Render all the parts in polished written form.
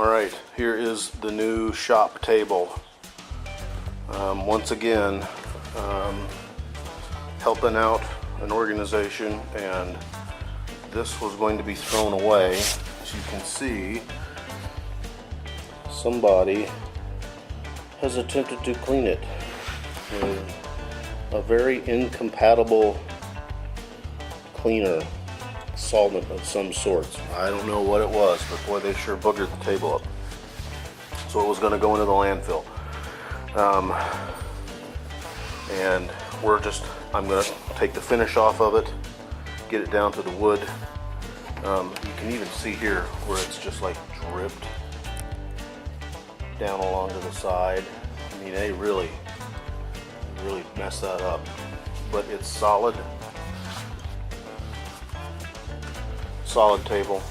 Alright, here is the new shop table. Once again, helping out an organization, and this was going to be thrown away. As you can see, somebody has attempted to clean it with a very incompatible cleaner, solvent of some sorts. I don't know what it was, but boy, they sure boogered the table up. So it was going to go into the landfill. And I'm going to take the finish off of it, get it down to the wood. You can even see here where it's just like dripped down along to the side. I mean, they really messed that up, but it's solid table,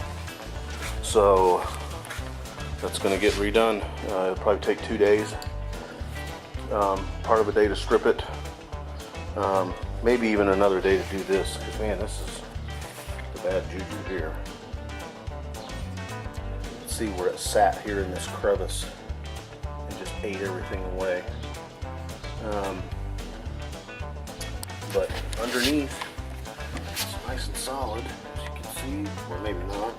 so that's going to get redone. It'll probably take 2 days, part of a day to strip it, maybe even another day to do this, because man, this is the bad juju here. Let's see where it sat here in this crevice and just ate everything away. But underneath it's nice and solid, as you can see, or maybe not.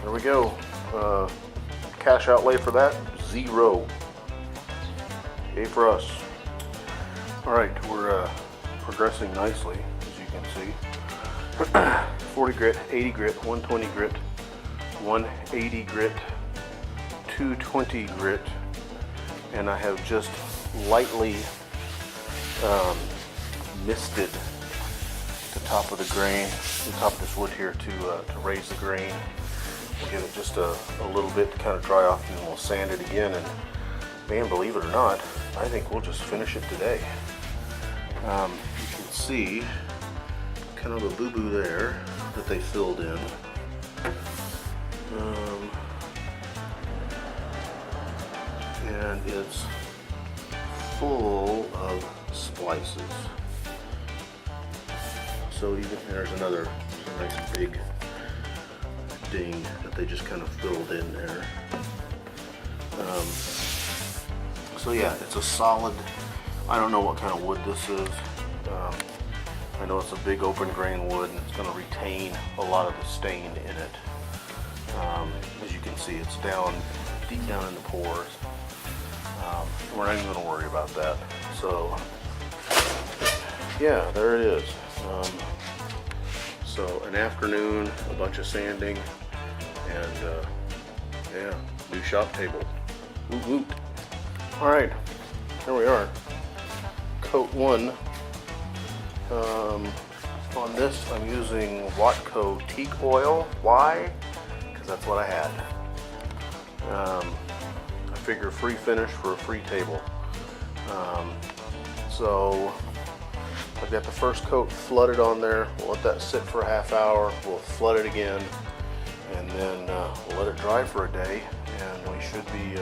There we go. Cash outlay for that, $0. Yay for us. Alright, we're progressing nicely, as you can see. 40 grit, 80 grit, 120 grit, 180 grit, 220 grit, and I have just lightly misted the top of the grain, the top of this wood here to raise the grain. We'll give it just a little bit to kind of dry off, and then we'll sand it again. And man, believe it or not, I think we'll just finish it today. You can see kind of a boo-boo there that they filled in. And it's full of splices. So even there's another nice big ding that they just kind of filled in there. So yeah, it's a solid, I don't know what kind of wood this is. I know it's a big open grain wood, and it's going to retain a lot of the stain in it. As you can see, it's down deep down in the pores. We're not even going to worry about that. So yeah, there it is. So an afternoon, a bunch of sanding, and yeah, new shop table. Woot woot. Alright, here we are. Coat 1. On this I'm using Watco teak oil. Why? Because that's what I had. I figure free finish for a free table. So I've got the first coat flooded on there. We'll let that sit for a half hour. We'll flood it again, and then we'll let it dry for a day, and we should be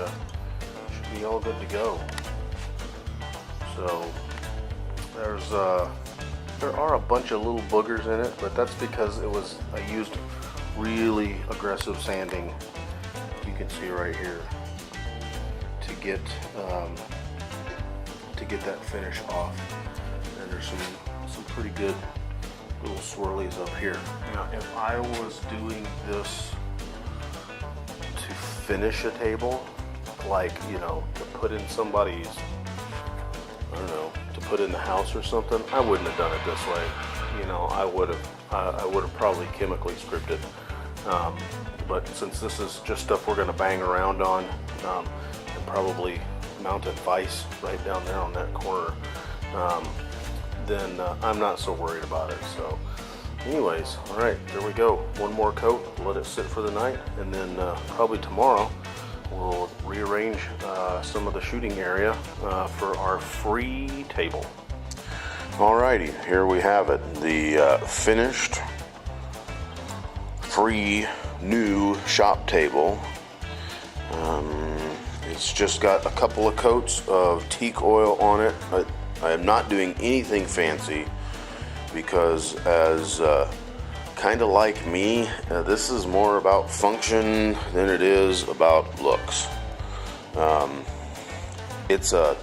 all good to go. So there are a bunch of little boogers in it, but that's because I used really aggressive sanding. You can see right here to get that finish off. And there's some pretty good little swirlies up here. Now, if I was doing this to finish a table, like, you know, to put in somebody's, I don't know, to put in the house or something, I wouldn't have done it this way. You know, I would have probably chemically stripped it. But since this is just stuff we're going to bang around on, and probably mounted vise right down there on that corner, then I'm not so worried about it. So anyways, all right, there we go. One more coat, let it sit for the night, and then probably tomorrow we'll rearrange some of the shooting area for our free table. Alrighty, here we have it, the finished free new shop table. It's just got a couple of coats of teak oil on it. I am not doing anything fancy because, as kind of like me, this is more about function than it is about looks. It's a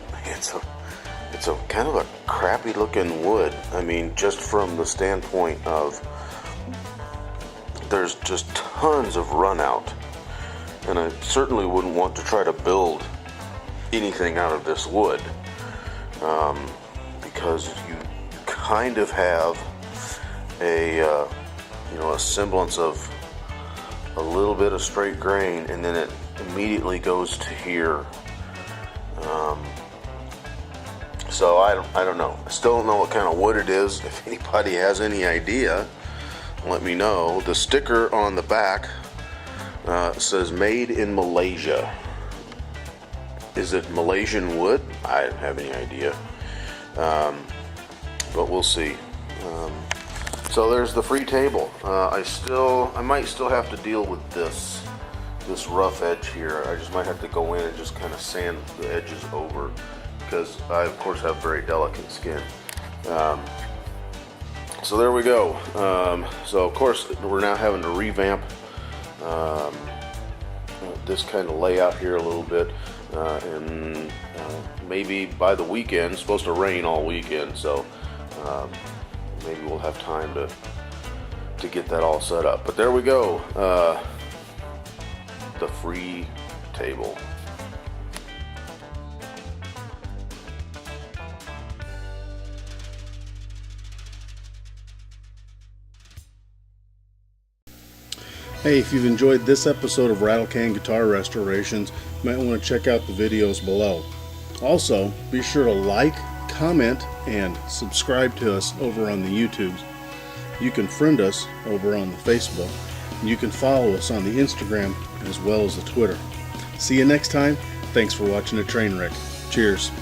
kind of a crappy looking wood. I mean, just from the standpoint of there's just tons of run out, and I certainly wouldn't want to try to build anything out of this wood, because you kind of have a a semblance of a little bit of straight grain, and then it immediately goes to here. So I don't know. I still don't know what kind of wood it is. If anybody has any idea, let me know. The sticker on the back says made in Malaysia. Is it Malaysian wood? I don't have any idea, but we'll see. So there's the free table. I might still have to deal with this rough edge here. I just might have to go in and just kind of sand the edges over, because I of course have very delicate skin. So there we go. So of course we're now having to revamp this kind of layout here a little bit, and maybe by the weekend, it's supposed to rain all weekend, so maybe we'll have time to get that all set up. But there we go, the free table. Hey, if you've enjoyed this episode of RATTLECAN Guitar Restorations, you might want to check out the videos below. Also, be sure to like, comment, and subscribe to us over on the YouTubes. You can friend us over on the Facebook, and you can follow us on the Instagram as well as the Twitter. See you next time. Thanks for watching a train wreck. Cheers.